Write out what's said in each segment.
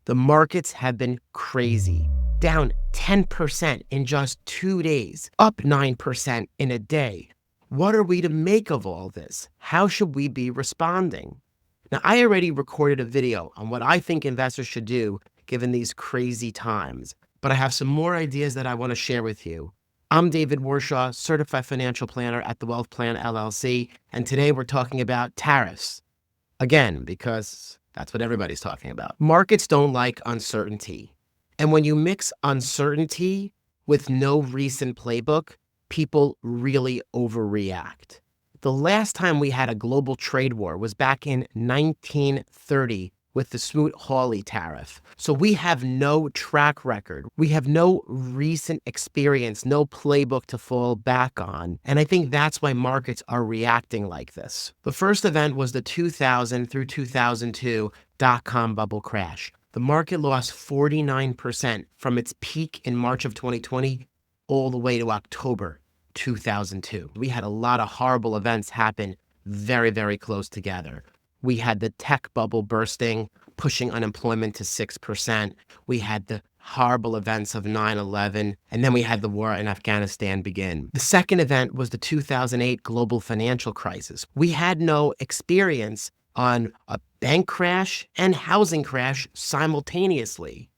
The markets have been crazy, down 10% in just 2 days, up 9% in a day. What are we to make of all this? How should we be responding? Now, I already recorded a video on what I think investors should do given these crazy times, but I have some more ideas that I want to share with you. I'm David Warshaw, certified financial planner at the Wealth Plan LLC, and today we're talking about tariffs. Again, because that's what everybody's talking about. Markets don't like uncertainty. And when you mix uncertainty with no recent playbook, people really overreact. The last time we had a global trade war was back in 1930 with the Smoot-Hawley tariff. So we have no track record. We have no recent experience, no playbook to fall back on. And I think that's why markets are reacting like this. The first event was the 2000 through 2002 dot-com bubble crash. The market lost 49% from its peak in March of 2020 all the way to October 2002. We had a lot of horrible events happen very, very close together. We had the tech bubble bursting, pushing unemployment to 6%. We had the horrible events of 9/11, and then we had the war in Afghanistan begin. The second event was the 2008 global financial crisis. We had no experience on a bank crash and housing crash simultaneously.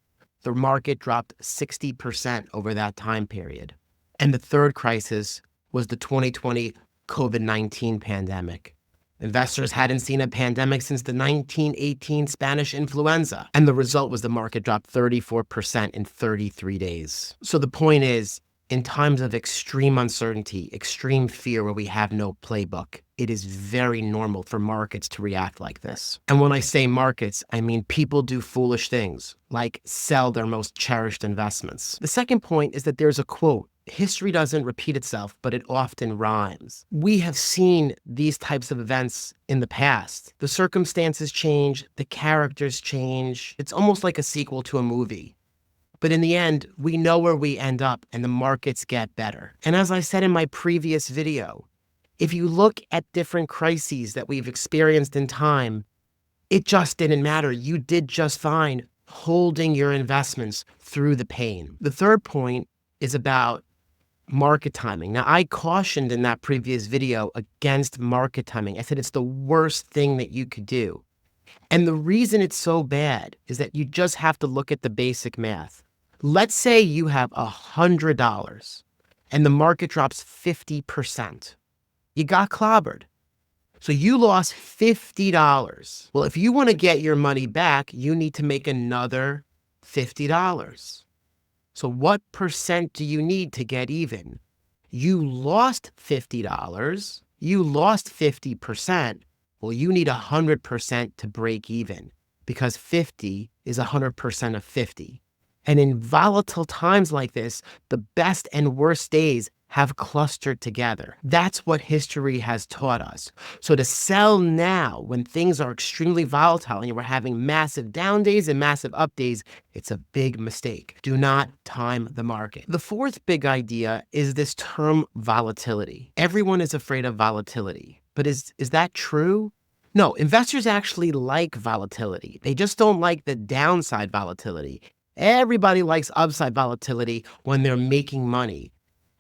The market dropped 60% over that time period. And the third crisis was the 2020 COVID-19 pandemic. Investors hadn't seen a pandemic since the 1918 Spanish influenza, and the result was the market dropped 34% in 33 days. So the point is, in times of extreme uncertainty, extreme fear where we have no playbook, it is very normal for markets to react like this. And when I say markets, I mean people do foolish things, like sell their most cherished investments. The second point is that there's a quote: history doesn't repeat itself, but it often rhymes. We have seen these types of events in the past. The circumstances change, the characters change. It's almost like a sequel to a movie. But in the end, we know where we end up and the markets get better. And as I said in my previous video, if you look at different crises that we've experienced in time, it just didn't matter. You did just fine holding your investments through the pain. The third point is about market timing. Now, I cautioned in that previous video against market timing. I said it's the worst thing that you could do. And the reason it's so bad is that you just have to look at the basic math. Let's say you have $100 and the market drops 50%. You got clobbered. So you lost $50. Well, if you want to get your money back, you need to make another $50. So what percent do you need to get even? You lost $50. You lost 50%. Well, you need 100% to break even because 50 is 100% of 50. And in volatile times like this, the best and worst days have clustered together. That's what history has taught us. So to sell now when things are extremely volatile and we're having massive down days and massive up days, it's a big mistake. Do not time the market. The fourth big idea is this term volatility. Everyone is afraid of volatility, but is that true? No, investors actually like volatility. They just don't like the downside volatility. Everybody likes upside volatility when they're making money.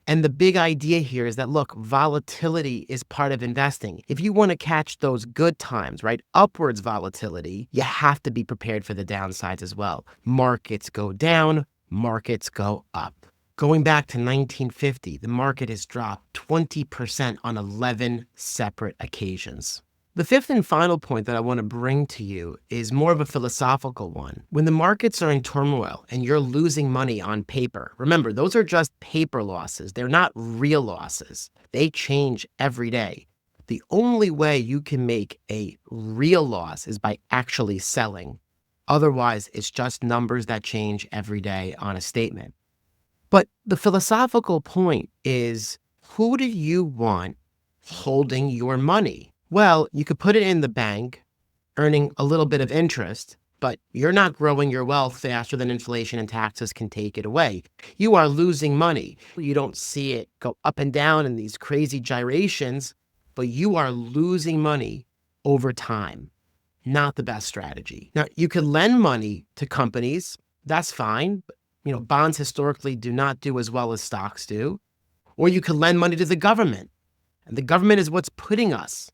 And the big idea here is that, look, volatility is part of investing. If you want to catch those good times, right, upwards volatility, you have to be prepared for the downsides as well. Markets go down, markets go up. Going back to 1950, the market has dropped 20% on 11 separate occasions. The fifth and final point that I want to bring to you is more of a philosophical one. When the markets are in turmoil and you're losing money on paper, remember, those are just paper losses. They're not real losses. They change every day. The only way you can make a real loss is by actually selling. Otherwise, it's just numbers that change every day on a statement. But the philosophical point is, who do you want holding your money? Well, you could put it in the bank, earning a little bit of interest, but you're not growing your wealth faster than inflation and taxes can take it away. You are losing money. You don't see it go up and down in these crazy gyrations, but you are losing money over time. Not the best strategy. Now, you could lend money to companies. That's fine. Bonds historically do not do as well as stocks do. Or you could lend money to the government. And the government is what's putting us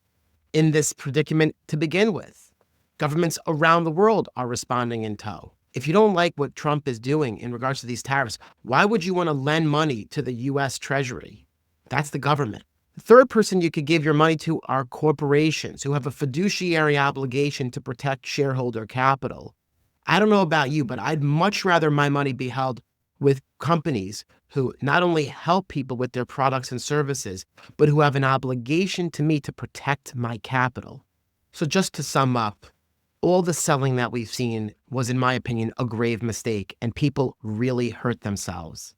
in this predicament to begin with. Governments around the world are responding in tow. If you don't like what Trump is doing in regards to these tariffs, why would you want to lend money to the U.S. Treasury? That's the government. The third person you could give your money to are corporations who have a fiduciary obligation to protect shareholder capital. I don't know about you, but I'd much rather my money be held with companies who not only help people with their products and services, but who have an obligation to me to protect my capital. So just to sum up, all the selling that we've seen was, in my opinion, a grave mistake, and people really hurt themselves.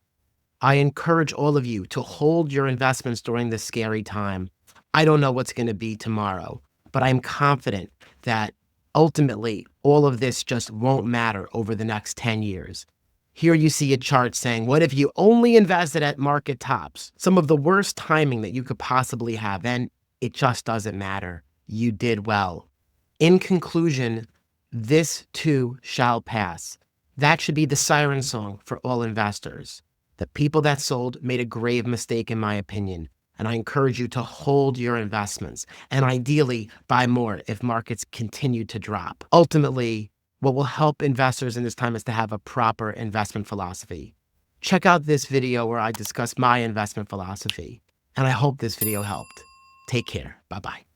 I encourage all of you to hold your investments during this scary time. I don't know what's going to be tomorrow, but I'm confident that ultimately all of this just won't matter over the next 10 years. Here you see a chart saying, what if you only invested at market tops? Some of the worst timing that you could possibly have, and it just doesn't matter. You did well. In conclusion, this too shall pass. That should be the siren song for all investors. The people that sold made a grave mistake, in my opinion, and I encourage you to hold your investments and ideally buy more if markets continue to drop. Ultimately, what will help investors in this time is to have a proper investment philosophy. Check out this video where I discuss my investment philosophy, and I hope this video helped. Take care. Bye-bye.